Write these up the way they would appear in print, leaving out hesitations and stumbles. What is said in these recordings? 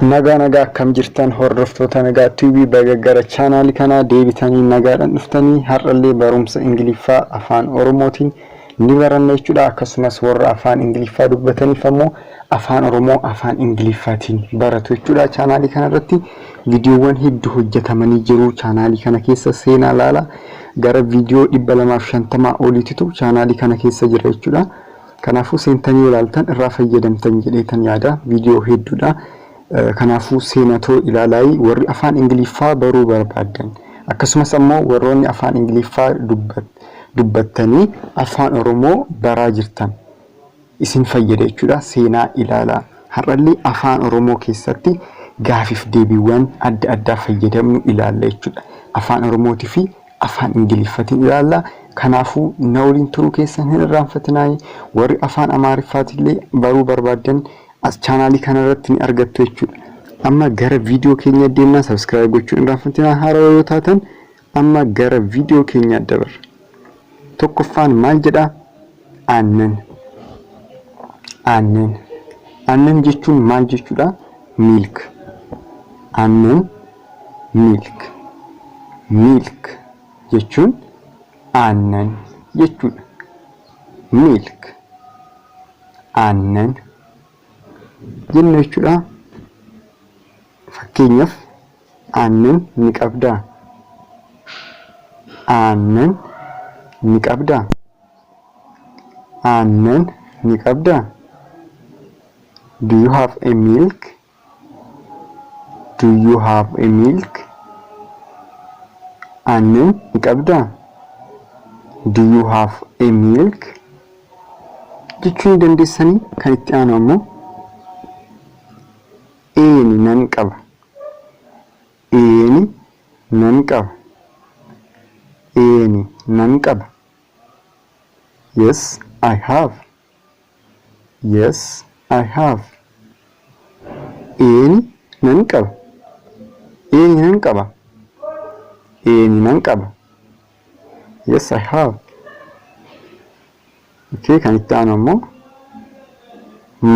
nagaa akkam jirtan hordoftoota nagaa TV bagagara channel kana deebitanii nagaadhaan dhuftanii har'allee barumsa Ingiliiffaa afaan oromootiin ni baranna jechuudha. Akkasumas warra afaan Ingiliiffaa dubbataniif ammoo afaan oromoo afaan Ingiliiffaatiin baratu jechuudha. Channel kana irratti viidiyoowwan hedduu hojjetamanii jiru. Channel kana keessa seenaa laala gara viidiyoo 250 oliitu channel kana keessa jira jechuudha. Kanaafuu seentanii ilaaltan irraa fayyadamtan jedheetan yaada. Viidiyoo hedduudha. Kanaafuu seenatoo ilaalaa warri afaan Ingiliiffaa baruu barbaadan akkasumas ammoo warroonni afaan Ingiliiffaa dubbatanii afaan oromoo baraa jirtan isin fayyada jechuudha. Seenaa ilaalaa har'allee afaan oromoo keessatti gaafiif deebiiwwan adda addaa fayyadamnu ilaalla jechuudha. Afaan oromootii fi afaan Ingiliiffaatiin ilaalla. Kanaafuu na waliin turuu keessan hin irraanfatinaa. Warri afaan Amaariffaatillee baruu barbaadan as channel kana irratti ni argattu jechuudha. Amma gara video keenya deemna. Subscribe gochuun hin irraanfatinaa. Haarawaa yoo taatan amma gara video keenya dabar. Tokkoffaan maal jedha? Aannan. Aannan. Aannan jechuun maal jechuudha? Milk. Aannan milk. Milk jechuun aannan jechuudha. Milk. Aannan jenna jechuudha. Fakkeenyaaf aannan ni qabdaa. Aannan ni qabdaa. Aannan ni qabdaa. Do you have a milk? Do you have a milk? Aannan ni qabdaa. Do you have a milk? jechuun dandeessanii kan itti aanu ammoo eeni nan qaba. Eeni nan qaba. Eeni nan qaba. Yes, I have. Yes, I have. Eeni nan qaba. Eeni nan qaba. Eeni nan qaba. Yes, I have. Okay, kan itti aanu ammoo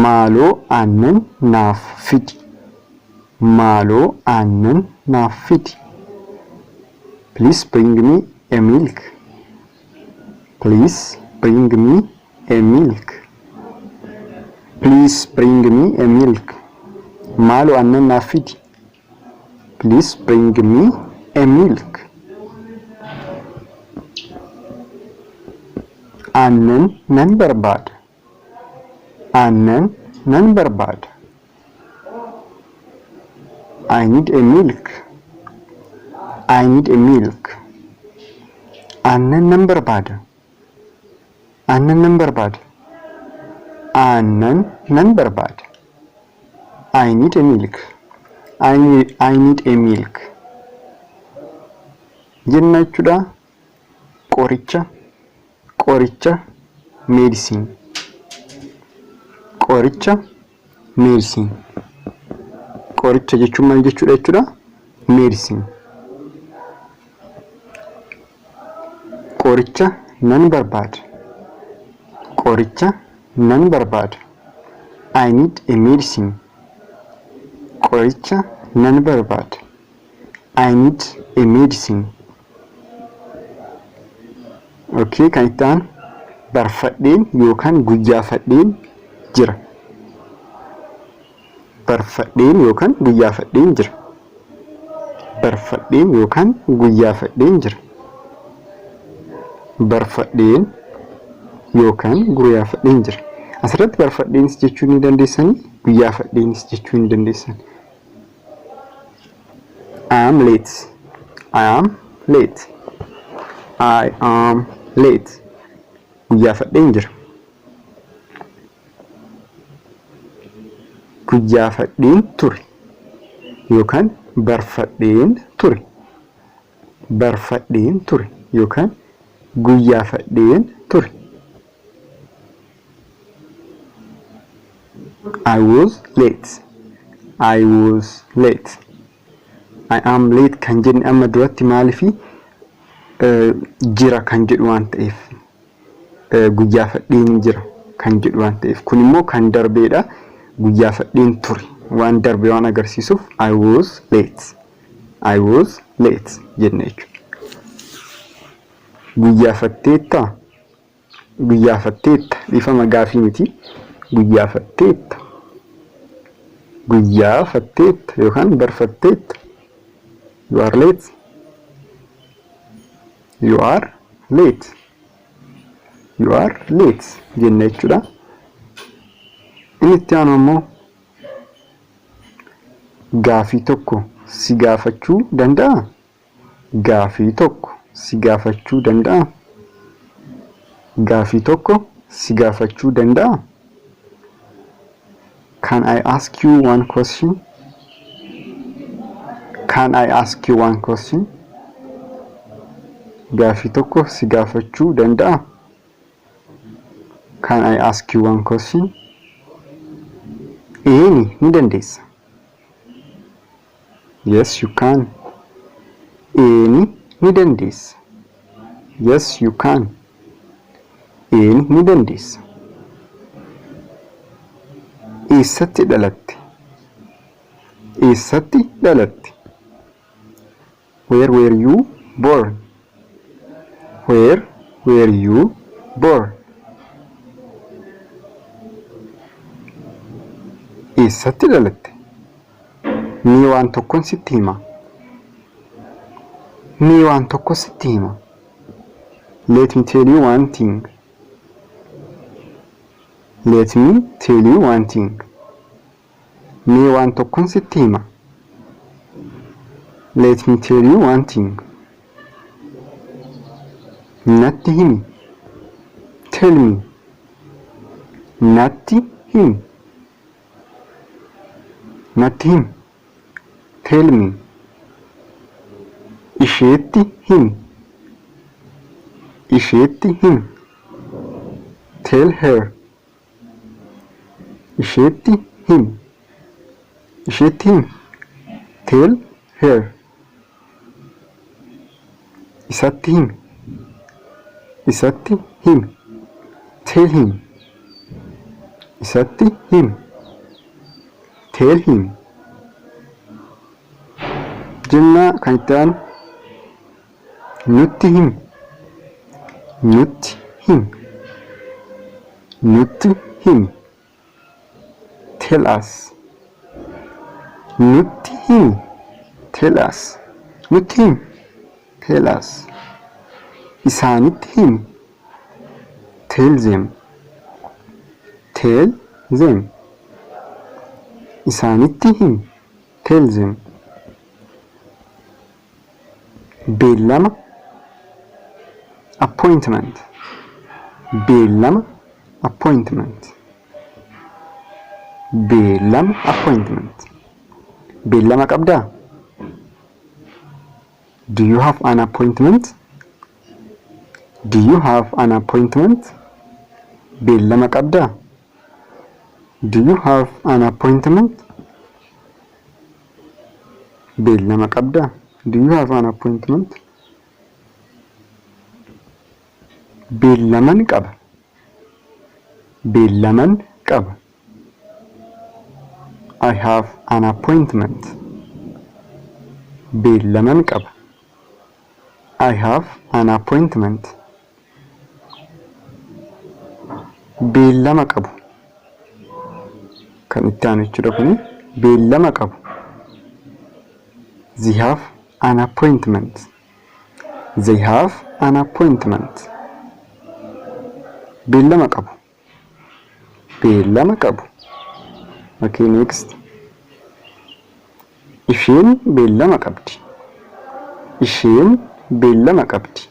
maaloo aannan naaf fidi. Maaloo aannan naaf fidi. Please bring me a milk. Please bring me a milk. Please bring me a milk. Maaloo aannan naaf fidi. Please bring me a milk. Aannan nan barbaada. Aannan nan barbaada. I need a milk. I need a milk. Aannan nan barbaada. Aannan nan barbaada. Aannan nan barbaada. I need a milk. I need a milk. Jenna jechuudha. Qoricha. Qoricha medicine. Qoricha medicine. Qoricha jechuun maal jechuudha jechuudha? Medicine. Qoricha nan barbaada. Qoricha nan barbaada. I need a medicine. Qoricha nan barbaada. I need a medicine. Okay, kan itti aanu barfadheen yookaan guyyaafadheen jira. Barfadheen yookaan guyyaafadheen jira. Barfadheen yookaan guyyaafadheen jira. Barfadheen yookaan guyyaafadheen jira. Asirratti barfadheenis jechuu ni dandeessanii, guyyaafadheenis jechuu ni dandeessan. I am late. I am late. I am late. Guyyaafadheen jira. Guyyaafadheen ture yookaan barfadheen ture. Barfadheen ture yookaan guyyaafadheen ture. I was late. I was late. I am late kan jenne amma duratti maalifi jira kan jedhu waan ta'eef guyyaafadheen jira kan jedhu waan ta'eef kun immoo kan darbeedha. Guyyaafadheen ture waan darbe waan agarsiisuuf I was late jenne jechuudha. Guyyaafatteetta dhiifama gaafii miti. Guyyaafatteetta yookaan barfatteetta. You are late jenne jechuudha. Inni itti aanu ammoo gaafii tokko si gaafachuu danda'a. Gaafii tokko si gaafachuu danda'a. Gaafii tokko si gaafachuu danda'a. Can I ask you one question? Can I ask you one question? Gaafii tokko si gaafachuu danda'a. Can I ask you one question? Ni dandeessa. Yes, you can. Ni dandeessa. Yes, you can. Ni dandeessa. Eessatti dhalatte? Eessatti dhalatte? Where were you born? Where were you born? Eessatti dhalatte? Ni waan tokkon sitti hima. Ni waan tokko sitti hima. Let me tell you one thing. Let me tell you one thing. Ni waan tokkon sitti hima. Let me tell you one thing. Natti himi. Tell me. Natti himi. Natti himi. Tell me. Isheetti himi. Isheetti himi. Tell her. Isheetti himi. Isheetti himi. Tell her. Isatti himi. Isatti himi. Tell him. Isatti himi. Tell him. Jenna kan itti aanu nutti himi. Nutti himi. Nutti himi. Tell us. Nutti himi. Tell us. Nutti himi. Tell us. Isaanitti himi. Tell them. Tell them. Isaanitti himi. Tell them. Beellama. Appointment. Beellama. Appointment. Beellama. Appointment. Beellama qabdaa? Do you have an appointment? Do you have an appointment? Beellama qabdaa? Do you have an appointment? Beellama qabdaa? Do you have an appointment? Beellaman qaba. Beellaman qaba. I have an appointment. Beellaman qaba. I have an appointment. Beellama qabu. Kan itti aanu jechuudha kuni beellama qabu. They have an appointment. They have an appointment. Beellama qabu. Beellama qabu. Okay, next. Isheen beellama qabdi. Isheen beellama qabdi.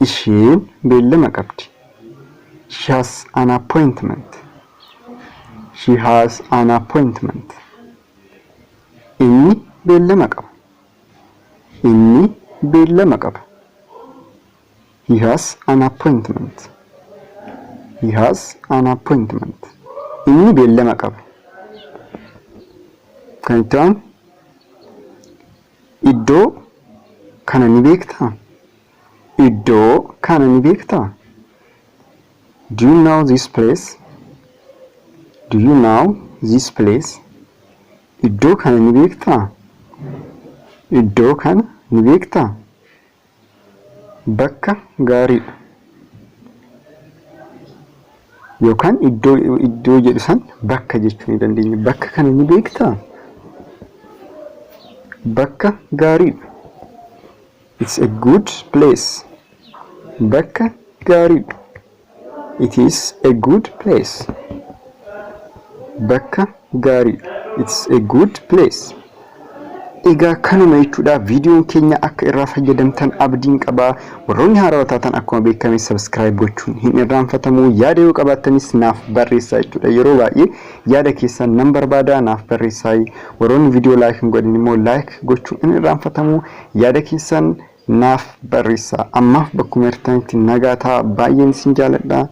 Isheen beellama qabdi. She has an appointment. She has an appointment. Inni beellama qaba. Inni beellama qaba. He has an appointment. He has an appointment. Inni beellama qaba. Kan itti aanu iddoo kana ni beektaa? Iddoo kana ni beektaa? Do you know this place? Do you know this place. Iddoo kana ni beektaa? Iddoo kana ni beektaa? Bakka gaariidha. Yookaan iddoo jedhu san bakka jechuu ni dandeenya. Bakka kana ni beektaa? Bakka gaariidha. It's a good place. Bakka gaariidha. It is a good place. Bakka gaariidha. It's a good place. Egaa kanuma jechuudha. Viidiyoon keenya akka irraa fayyadamtan abdiin qaba. Warroonni haarawaa taatan akkuma beekame subscribe gochuun hin irraanfatamu. Yaada yoo qabaattanis naaf barreessaa jechuudha. Yeroo baay'ee yaada keessan nan barbaada, naaf barreessaa. Warroonni viidiyoo like hin godhin immoo like gochuun hin irraanfatamu. Yaada keessan naaf barreessaa. Ammaaf bakkuma jirtanitti nagaa ta'a. Baay'een isin jaaladha.